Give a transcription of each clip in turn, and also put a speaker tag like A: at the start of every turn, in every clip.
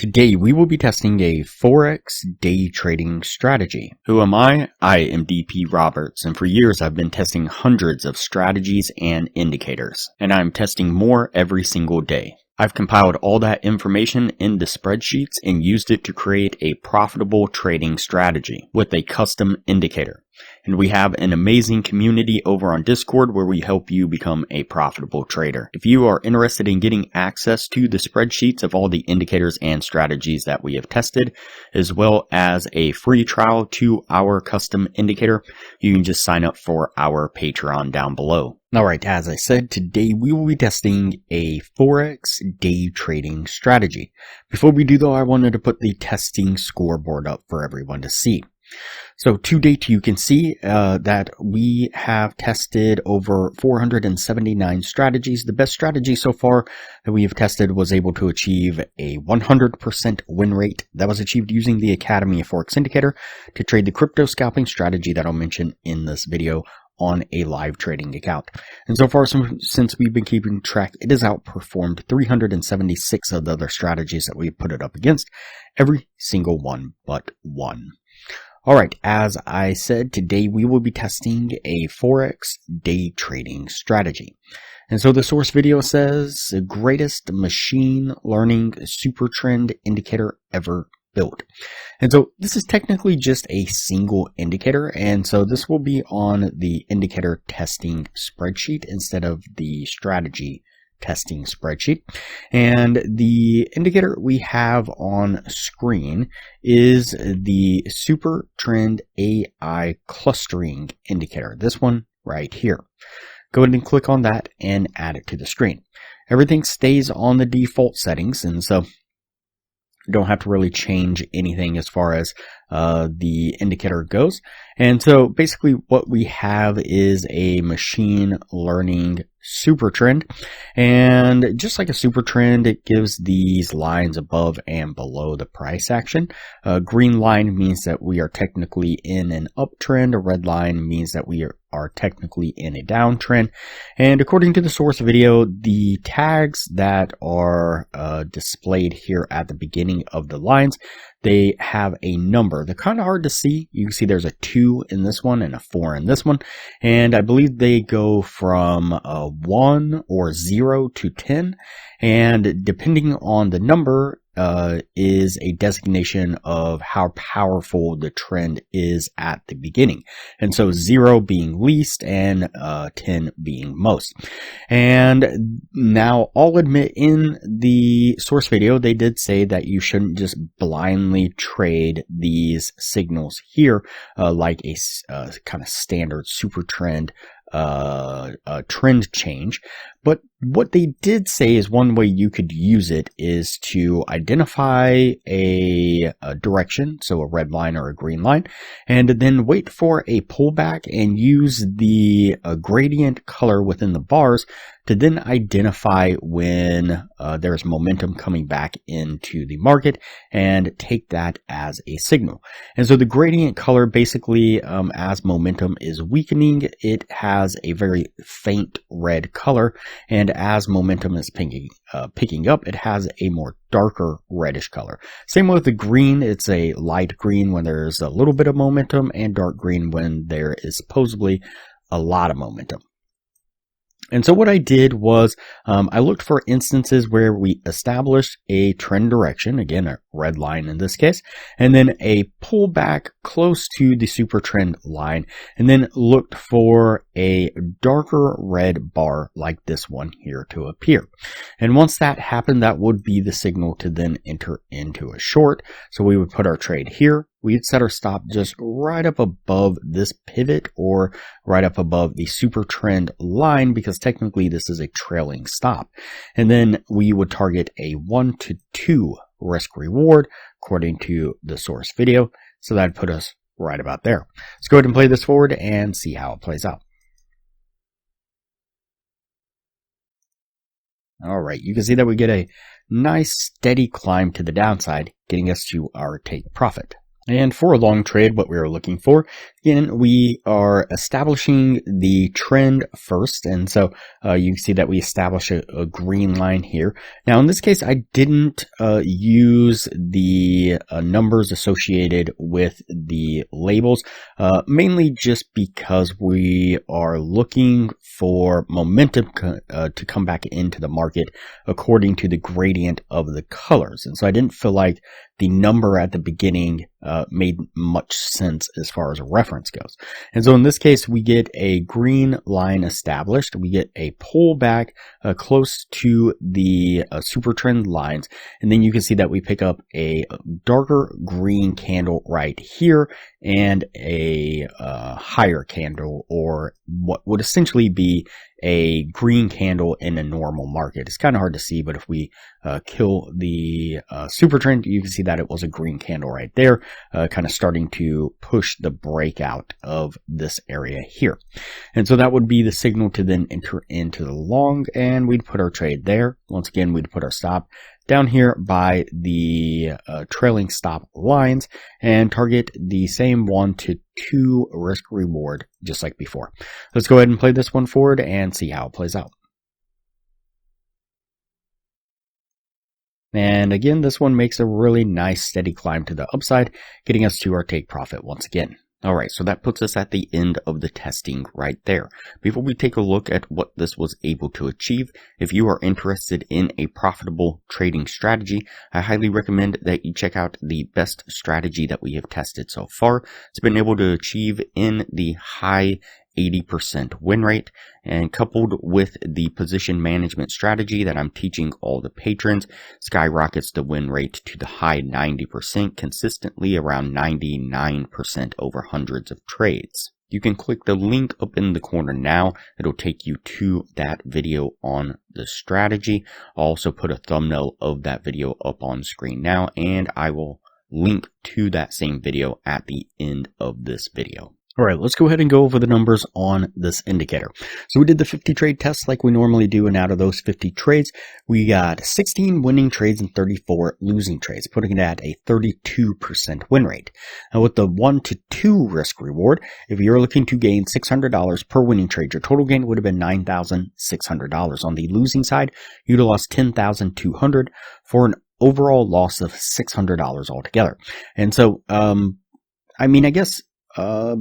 A: Today we will be testing a Forex day trading strategy. Who am I? I am DP Roberts, and for years I've been testing hundreds of strategies and indicators, and I'm testing more every single day. I've compiled all that information into spreadsheets and used it to create a profitable trading strategy with a custom indicator. And we have an amazing community over on Discord where we help you become a profitable trader. If you are interested in getting access to the spreadsheets of all the indicators and strategies that we have tested, as well as a free trial to our custom indicator, you can just sign up for our Patreon down below. Alright, as I said, today we will be testing a Forex day trading strategy. Before we do though, I wanted to put the testing scoreboard up for everyone to see. So to date, you can see that we have tested over 479 strategies. The best strategy so far that we have tested was able to achieve a 100% win rate. That was achieved using the Academy of Forex Indicator to trade the crypto scalping strategy that I'll mention in this video on a live trading account. And so far, since we've been keeping track, it has outperformed 376 of the other strategies that we've put it up against, every single one but one. Alright, as I said, today we will be testing a Forex day trading strategy. And so the source video says, the greatest machine learning SuperTrend indicator ever built. And so this is technically just a single indicator, and so this will be on the indicator testing spreadsheet instead of the strategy testing spreadsheet. And the indicator we have on screen is the SuperTrend AI clustering indicator, this one right here. Go ahead and click on that and add it to the screen. Everything stays on the default settings, and so you don't have to really change anything as far as the indicator goes. And so basically what we have is a machine learning super trend, and just like a super trend, it gives these lines above and below the price action. A green line means that we are technically in an uptrend. A red line means that we are technically in a downtrend. And according to the source video, the tags that are displayed here at the beginning of the lines, they have a number. They're kind of hard to see. You can see there's a 2 in this one and a 4 in this one. And I believe they go from 1 or 0 to 10. And depending on the number, is a designation of how powerful the trend is at the beginning. And so 0 being least and 10 being most. And now I'll admit, in the source video, they did say that you shouldn't just blindly trade these signals here like a kind of standard super trend trend change. But what they did say is one way you could use it is to identify a direction, so a red line or a green line, and then wait for a pullback and use the gradient color within the bars to then identify when there's momentum coming back into the market and take that as a signal. And so the gradient color basically, as momentum is weakening, it has a very faint red color, and as momentum is picking up, it has a more darker reddish color. Same with the green, it's a light green when there's a little bit of momentum, and dark green when there is supposedly a lot of momentum. And so what I did was I looked for instances where we established a trend direction, again a red line in this case, and then a pullback close to the super trend line, and then looked for a darker red bar like this one here to appear. And once that happened, that would be the signal to then enter into a short. So we would put our trade here. We'd set our stop just right up above this pivot or right up above the super trend line, because technically this is a trailing stop. And then we would target a 1 to 2 risk reward according to the source video. So that'd put us right about there. Let's go ahead and play this forward and see how it plays out. All right, you can see that we get a nice steady climb to the downside, getting us to our take profit. And for a long trade, what we are looking for again, we are establishing the trend first. And so you can see that we establish a green line here. Now, in this case, I didn't use the numbers associated with the labels, mainly just because we are looking for momentum to come back into the market according to the gradient of the colors. And so I didn't feel like the number at the beginning made much sense as far as a reference goes. And so in this case, we get a green line established. We get a pullback close to the SuperTrend lines. And then you can see that we pick up a darker green candle right here and a higher candle, or what would essentially be a green candle in a normal market. It's kind of hard to see, but if we kill the SuperTrend, you can see that it was a green candle right there, kind of starting to push the breakout of this area here. And so that would be the signal to then enter into the long, and we'd put our trade there. Once again, we'd put our stop down here by the trailing stop lines and target the same 1 to 2 risk reward just like before. Let's go ahead and play this one forward and see how it plays out. And again, this one makes a really nice steady climb to the upside, getting us to our take profit once again. Alright, so that puts us at the end of the testing right there. Before we take a look at what this was able to achieve, if you are interested in a profitable trading strategy, I highly recommend that you check out the best strategy that we have tested so far. It's been able to achieve in the high 80% win rate, and coupled with the position management strategy that I'm teaching all the patrons, skyrockets the win rate to the high 90%, consistently around 99% over hundreds of trades. You can click the link up in the corner now. It'll take you to that video on the strategy. I'll also put a thumbnail of that video up on screen now, and I will link to that same video at the end of this video. Alright, let's go ahead and go over the numbers on this indicator. So we did the 50 trade test like we normally do, and out of those 50 trades, we got 16 winning trades and 34 losing trades, putting it at a 32% win rate. Now with the 1 to 2 risk reward, if you're looking to gain $600 per winning trade, your total gain would have been $9,600. On the losing side, you'd have lost $10,200 for an overall loss of $600 altogether. And so, I guess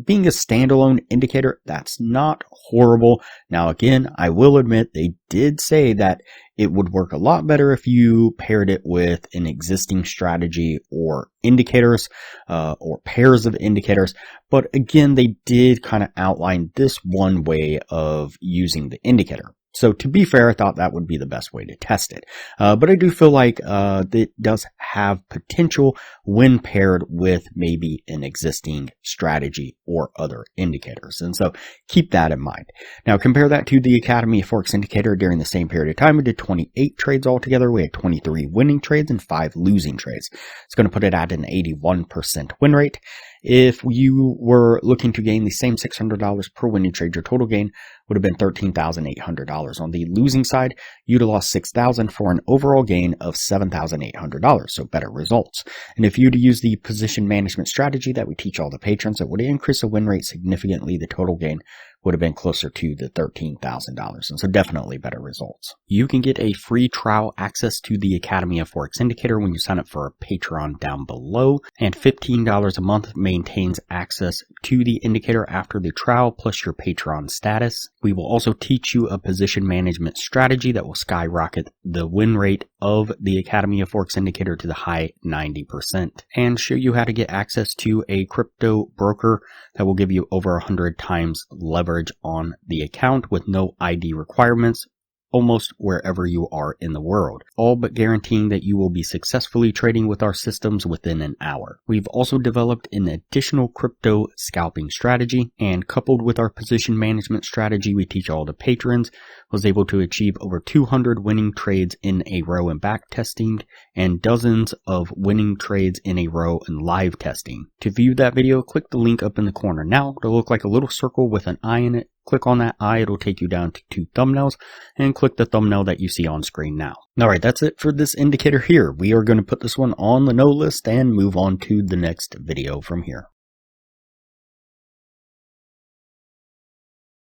A: being a standalone indicator, that's not horrible. Now again, I will admit they did say that it would work a lot better if you paired it with an existing strategy or indicators, or pairs of indicators. But again, they did kind of outline this one way of using the indicator. So to be fair, I thought that would be the best way to test it. But I do feel like it does have potential when paired with maybe an existing strategy or other indicators. And so keep that in mind. Now compare that to the Academy of Forex indicator. During the same period of time, we did 28 trades altogether. We had 23 winning trades and 5 losing trades. It's going to put it at an 81% win rate. If you were looking to gain the same $600 per winning trade, your total gain would have been $13,800. On the losing side, you'd have lost $6,000 for an overall gain of $7,800, so better results. And if you'd use the position management strategy that we teach all the patrons, it would increase the win rate significantly. The total gain would have been closer to the $13,000, and so definitely better results. You can get a free trial access to the Academy of Forex Indicator when you sign up for a Patreon down below, and $15 a month maintains access to the indicator after the trial plus your Patreon status. We will also teach you a position management strategy that will skyrocket the win rate of the Academy of Forex Indicator to the high 90%, and show you how to get access to a crypto broker that will give you over 100 times leverage on the account with no ID requirements, almost wherever you are in the world, all but guaranteeing that you will be successfully trading with our systems within an hour. We've also developed an additional crypto scalping strategy, and coupled with our position management strategy we teach all the patrons, was able to achieve over 200 winning trades in a row in back testing and dozens of winning trades in a row in live testing. To view that video, click the link up in the corner now. It'll look like a little circle with an eye in it. Click on that eye, it'll take you down to 2 thumbnails, and click the thumbnail that you see on screen now. Alright, that's it for this indicator here. We are going to put this one on the no list and move on to the next video from here.